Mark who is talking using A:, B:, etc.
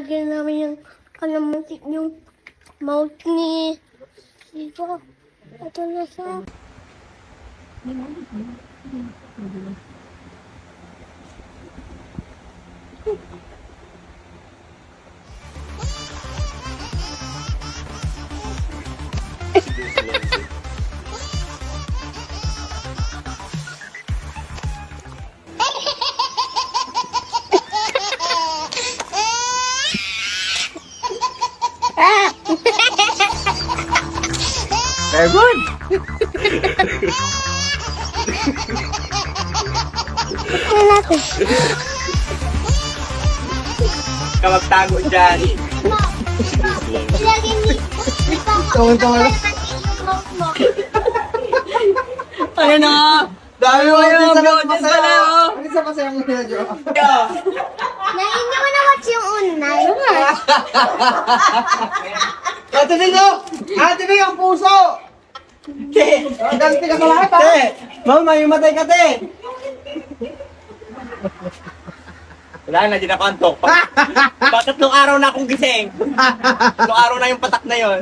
A: lalagyan namin yung kalamansi yung mouth ni Siva. Ito na siya.
B: Very good.
A: Ito natin.
B: Kamagtago dyan.
A: Ilagay ni
B: Tawang-tawa lang.
A: mouth mo.
B: Ayun na nga. Dami mo yung audience pala, oh.
C: Ano sa masaya mo nila, Jo?
A: Hindi mo na-watch yung unay.
C: Ate Bino! Ate Bino, ang puso!
B: Te!
C: Ganti ka sa lahat, ha?
B: Te! Mama, yung matay ka, te! Wala na, di na kantok. Bakit nung araw na akong gising? Nung araw na yung patak na yon.